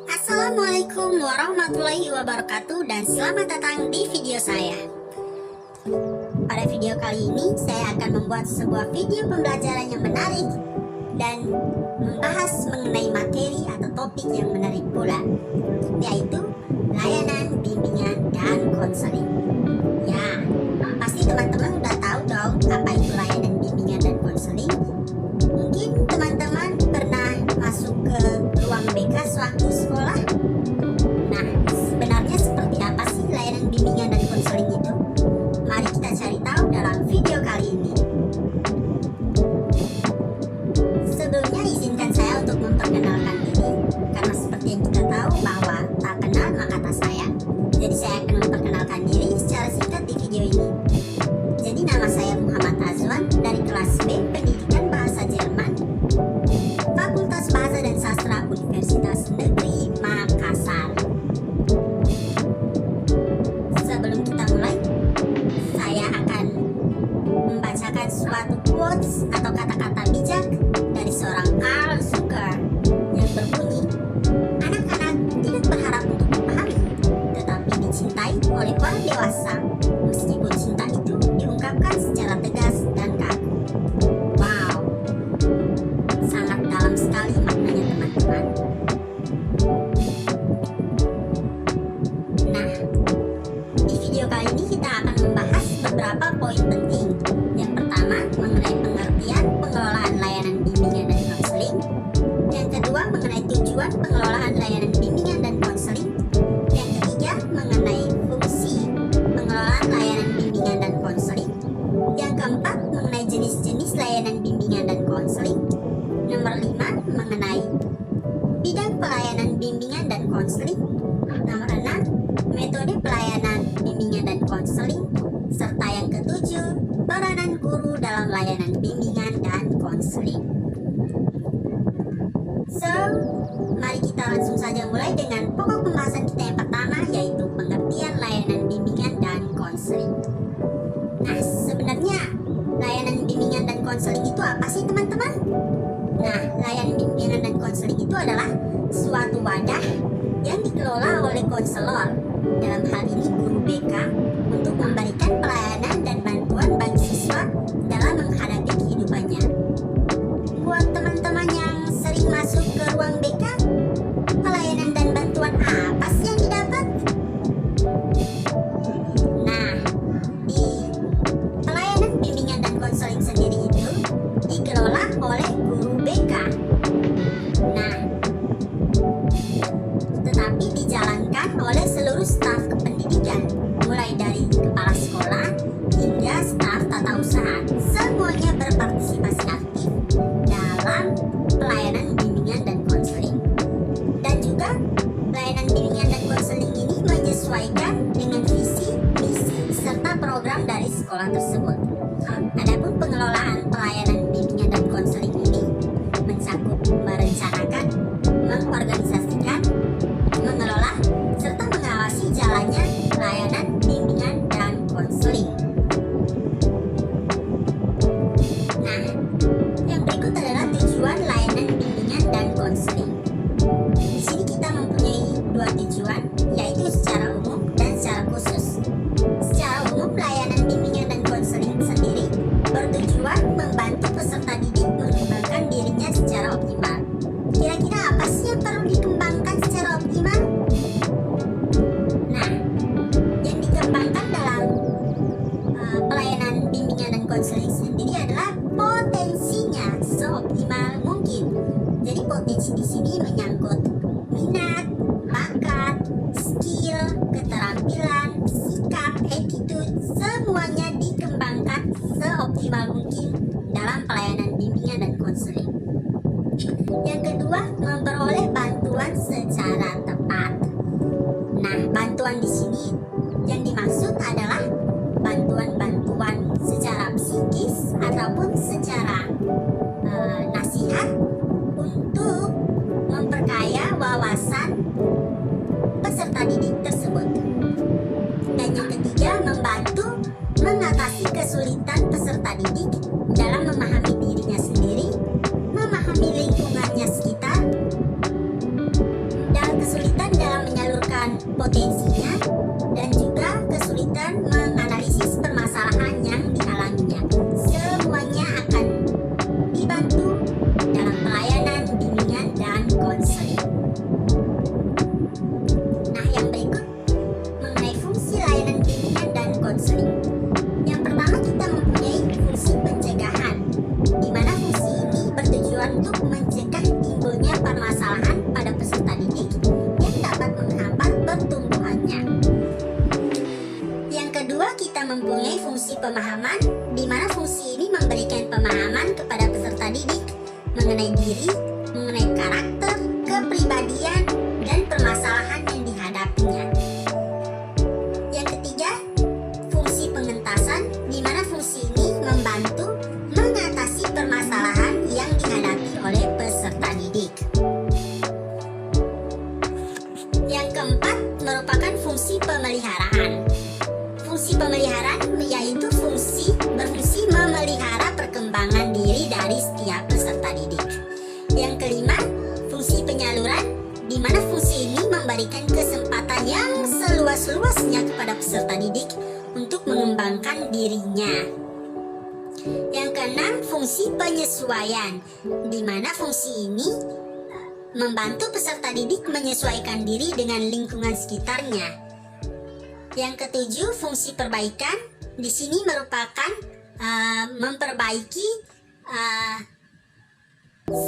Assalamualaikum warahmatullahi wabarakatuh dan selamat datang di video saya. Pada video kali ini saya akan membuat sebuah video pembelajaran yang menarik dan membahas mengenai materi atau topik yang menarik pula, yaitu layanan bimbingan dan konseling. Ya, pasti teman-teman udah tahu dong apa itu layanan bimbingan dan konseling. Mungkin teman-teman pernah masuk ke ruang BK sewaktu sekolah. Nah, sebenarnya seperti apa sih layanan bimbingan dan konseling itu? Mari kita cari tahu dalam video kali ini. Sebelumnya izinkan saya untuk memperkenalkan diri, karena seperti yang kita tahu bahwa tak kenal maka tak sayang. Jadi saya akan memperkenalkan diri secara singkat di video ini. Jadi nama saya Muhammad Azwan dari kelas B Pendidikan Bahasa Jerman, Fakultas Bahasa dan Sastra Universitas Negeri Makassar. Sebelum kita mulai, saya akan membacakan suatu quotes atau kata-kata bijak dari seorang Karl Zucker yang berbunyi, anak-anak tidak berharap untuk dipahami, tetapi dicintai oleh orang dewasa, meskipun cinta itu diungkapkan secara tegas dan kaku. Wow, sangat dalam sekali maknanya teman-teman. Nah, di video kali ini kita akan membahas beberapa poin penting. Yang pertama, mengenai pengertian pengelolaan layanan bimbingan dan konseling. Yang kedua, mengenai tujuan pengelolaan layanan bimbingan dan konseling. Yang ketiga, mengenai fungsi pengelolaan layanan bimbingan dan konseling. Yang keempat, mengenai jenis-jenis layanan bimbingan dan konseling. Nomor 5, mengenai bidang pelayanan bimbingan dan konseling. Nomor 6, metode pelayanan bimbingan dan konseling. Serta yang ketujuh, peranan guru dalam layanan bimbingan dan konseling. So, mari kita langsung saja mulai dengan pokok pembahasan kita yang pertama, yaitu pengertian layanan bimbingan dan konseling. Nah, sebenarnya layanan bimbingan dan konseling itu apa sih teman-teman? Nah, layanan bimbingan dan konseling itu adalah suatu wadah yang dikelola oleh konselor, dalam hal ini guru BK, untuk memberikan pelayanan dan bantuan bagi siswa dalam menghadapi kehidupannya. Buat teman-teman yang sering masuk ke ruang BK, pelayanan dan bantuan apa sih yang didapat? Nah, di pelayanan bimbingan dan konseling sendiri itu dikelola oleh guru BK. Nah, tetapi dijalankan oleh seluruh staf kependidikan, mulai dari kepala sekolah hingga staf tata usaha. Semuanya berpartisipasi aktif dalam pelayanan bimbingan dan konseling. Dan juga pelayanan bimbingan dan konseling ini menyesuaikan dengan visi, misi, serta program dari sekolah tersebut. Adapun pengelolaan pelayanan bimbingan dan konseling ini mencakup merencanakan, mengorganisasikan, mengelola, serta mengawasi jalannya layanan bimbingan dan konseling. Nah, yang berikut adalah tujuan layanan bimbingan dan konseling. Di sini kita mempunyai dua tujuan, yaitu secara umum dan secara khusus. Secara umum, layanan bimbingan dan konseling sendiri bertujuan membantu peserta didik mengembangkan dirinya secara optimal. Kira-kira apa sih yang perlu dikembangkan secara optimal? Nah, yang dikembangkan dalam pelayanan bimbingan dan konseling sendiri adalah potensinya seoptimal mungkin. Jadi potensi di sini menyangkut minat, bakat, skill, keterampilan, sikap, attitude, semuanya dikembangkan seoptimal mungkin dalam pelayanan bimbingan dan konseling. Yang kedua, memperoleh bantuan secara tepat. Nah, bantuan di sini yang dimaksud adalah bantuan-bantuan secara psikis ataupun secara nasihat untuk memperkaya wawasan peserta didik tersebut. Dan yang ketiga, membantu mengatasi kesulitan peserta didik dalam memahami dirinya sendiri, memahami lingkungannya sekitar, potensinya, dan juga kesulitan menganalisis permasalahan yang dialaminya. Semuanya akan dibantu dalam pelayanan bimbingan dan konseling. Nah, yang berikut mengenai fungsi layanan bimbingan dan konseling. Yang pertama, kita mempunyai fungsi pencegahan, di mana fungsi ini bertujuan untuk mencegah timbulnya permasalahan pada peserta didik yang dapat menghambat pertumbuhannya. Yang kedua, kita mempunyai fungsi pemahaman, di mana fungsi ini memberikan pemahaman kepada peserta didik mengenai diri, mengenai karakter, kepribadian, dan permasalahan yang dihadapinya. Yang ketiga, fungsi pengentasan, di mana fungsi ini membantu mengatasi permasalahan yang dihadapi oleh peserta didik. Yang keempat merupakan fungsi pemeliharaan. Fungsi pemeliharaan yaitu berfungsi memelihara perkembangan diri dari setiap peserta didik. Yang kelima, fungsi penyaluran, di mana fungsi ini memberikan kesempatan yang seluas-luasnya kepada peserta didik untuk mengembangkan dirinya. Yang keenam, fungsi penyesuaian, di mana fungsi ini membantu peserta didik menyesuaikan diri dengan lingkungan sekitarnya. Yang ketujuh, fungsi perbaikan, di sini merupakan memperbaiki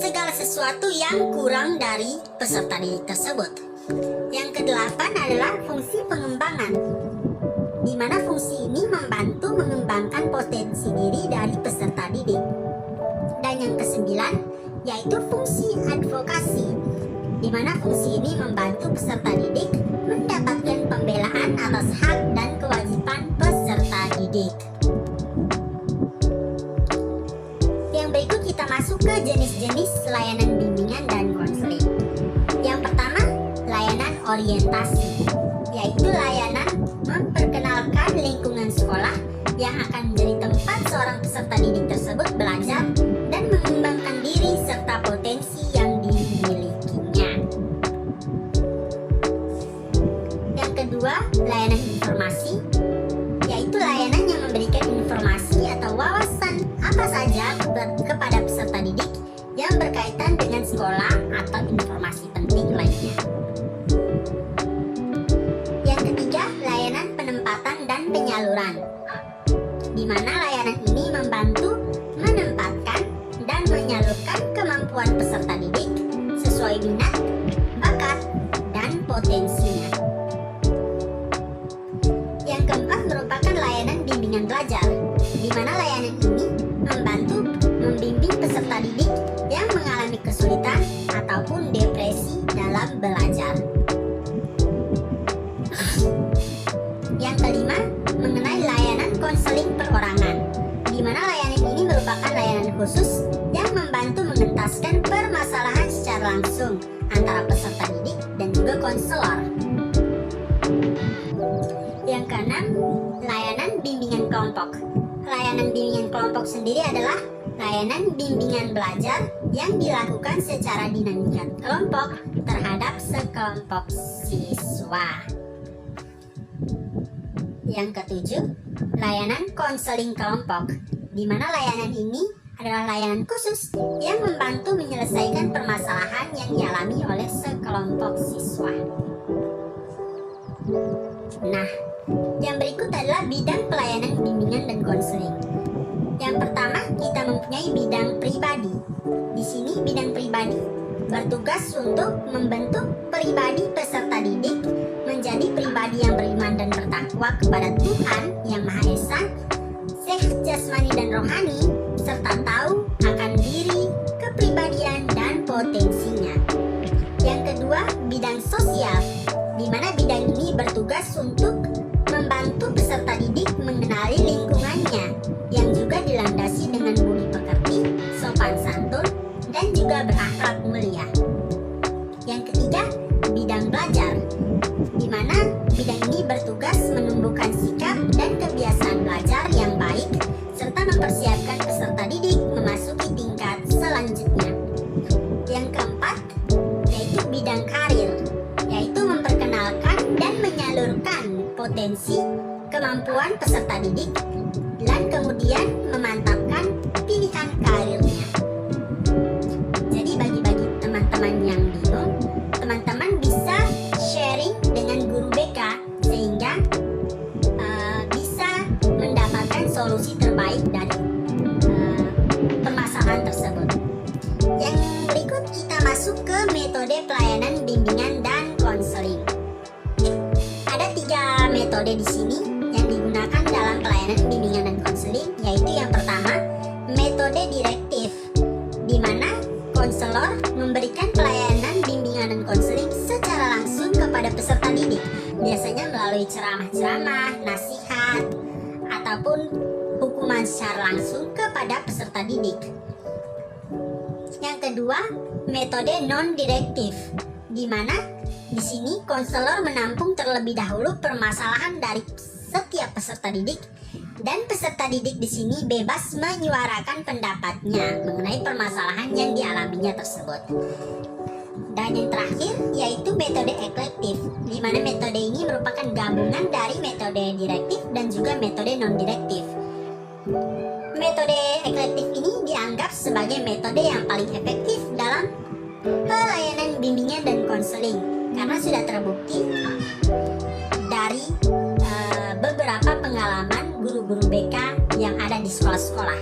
segala sesuatu yang kurang dari peserta didik tersebut. Yang kedelapan adalah fungsi pengembangan, di mana fungsi ini membantu mengembangkan potensi diri dari peserta didik. Dan yang kesembilan yaitu fungsi advokasi, di mana fungsi ini membantu peserta didik mendapatkan pembelaan atas hak dan kewajiban peserta didik. Yang berikut kita masuk ke jenis-jenis layanan bimbingan dan konseling. Yang pertama, layanan orientasi, yaitu layanan memperkenalkan lingkungan sekolah yang akan menjadi tempat seorang peserta didik tersebut belajar dan mengembangkan diri serta potensi yang dimilikinya. Yang kedua, layanan informasi, yaitu layanan yang memberikan informasi atau wawasan apa saja kepada peserta didik yang berkaitan dengan sekolah atau informasi penting lainnya. Yang ketiga, layanan penempatan dan penyaluran, di mana layanan ini membantu menempatkan dan menyalurkan kemampuan peserta didik sesuai minat, bakat, dan potensinya. Yang keempat merupakan layanan bimbingan belajar, di mana layanan ini membantu membimbing peserta didik yang mengalami kesulitan ataupun depresi dalam belajar. Yang kelima, mengenai layanan konseling perorangan, di mana layanan ini merupakan layanan khusus yang membantu mengentaskan permasalahan secara langsung antara peserta didik dan juga konselor. Yang keenam, layanan bimbingan kelompok. Layanan bimbingan kelompok sendiri adalah layanan bimbingan belajar yang dilakukan secara dinamika kelompok terhadap sekelompok siswa. Yang ketujuh, layanan konseling kelompok, di mana layanan ini adalah layanan khusus yang membantu menyelesaikan permasalahan yang dialami oleh sekelompok siswa. Nah, yang berikut adalah bidang pelayanan bimbingan dan konseling. Yang pertama, kita mempunyai bidang pribadi. Di sini bidang pribadi bertugas untuk membentuk pribadi peserta didik menjadi pribadi yang beriman dan bertakwa kepada Tuhan Yang Maha Esa, sehat jasmani dan rohani, serta tahu akan diri, kepribadian, dan potensinya. Yang kedua, bidang sosial, di mana bidang ini bertugas untuk membantu peserta didik mengenali lingkungannya yang juga dilandasi dengan budi pekerti, sopan santun, dan juga berakhlak mulia. Yang ketiga, bidang belajar, di mana bidang ini bertugas menumbuhkan sikap dan kebiasaan belajar yang baik serta mempersiapkan peserta didik memasuki tingkat selanjutnya. Yang keempat, yaitu bidang karir, yaitu memperkenalkan dan kompetensi, kemampuan peserta didik, dan kemudian memantapkan pilihan karirnya. Jadi bagi-bagi teman-teman yang bingung, teman-teman bisa sharing dengan guru BK sehingga bisa mendapatkan solusi terbaik dari permasalahan tersebut. Yang berikut kita masuk ke metode pelayanan bimbingan dan konseling. Ada 3 metode di sini yang digunakan dalam pelayanan bimbingan dan konseling, yaitu yang pertama, metode direktif, di mana konselor memberikan pelayanan bimbingan dan konseling secara langsung kepada peserta didik, biasanya melalui ceramah-ceramah, nasihat, ataupun hukuman secara langsung kepada peserta didik. Yang kedua, metode non-direktif, di mana di sini konselor menampung terlebih dahulu permasalahan dari setiap peserta didik, dan peserta didik di sini bebas menyuarakan pendapatnya mengenai permasalahan yang dialaminya tersebut. Dan yang terakhir yaitu metode eklektif, di mana metode ini merupakan gabungan dari metode direktif dan juga metode non-direktif. Metode eklektif ini dianggap sebagai metode yang paling efektif dalam pelayanan bimbingan dan konseling karena sudah terbukti dari beberapa pengalaman guru-guru BK yang ada di sekolah-sekolah.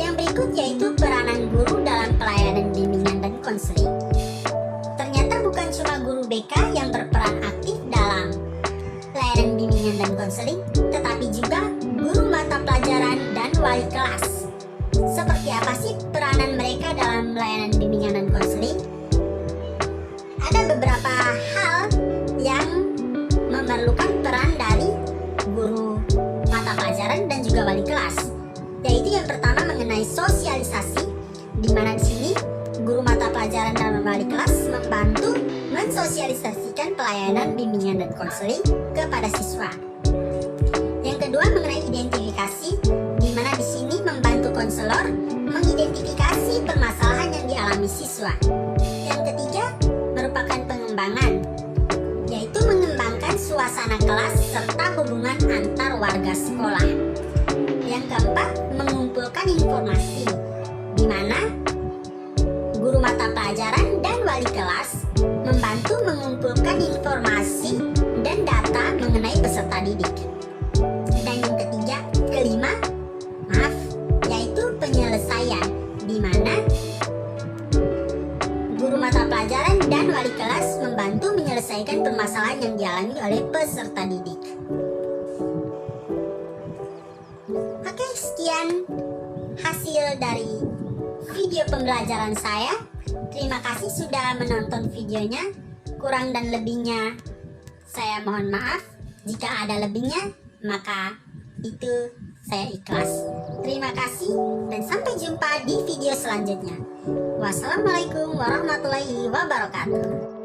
Yang berikut yaitu peranan guru dalam pelayanan bimbingan dan konseling. Ternyata bukan cuma guru BK yang berperan aktif dalam pelayanan bimbingan dan konseling, tetapi juga guru mata pelajaran dan wali kelas. Seperti apa sih peranan mereka dalam pelayanan bimbingan dan konseling? Ada beberapa hal yang memerlukan peran dari guru mata pelajaran dan juga wali kelas, yaitu yang pertama mengenai sosialisasi, di mana di sini guru mata pelajaran dan wali kelas membantu mensosialisasikan pelayanan bimbingan dan konseling kepada siswa. Yang kedua mengenai identifikasi, di mana di sini membantu konselor mengidentifikasi permasalahan yang dialami siswa. Yang ketiga merupakan pengembangan, yaitu mengembangkan suasana kelas serta hubungan antar warga sekolah. Yang keempat, mengumpulkan informasi, di mana guru mata pelajaran dan wali kelas membantu mengumpulkan informasi dan data mengenai peserta didik. Dan yang kelima, yaitu penyelesaian, di mana guru mata pelajaran dan wali kelas membantu menyelesaikan permasalahan yang dialami oleh peserta didik. Oke, sekian hasil dari video pembelajaran saya. Terima kasih sudah menonton videonya. Kurang dan lebihnya saya mohon maaf. Jika ada lebihnya, maka itu saya ikhlas. Terima kasih dan sampai jumpa di video selanjutnya. Wassalamualaikum warahmatullahi wabarakatuh.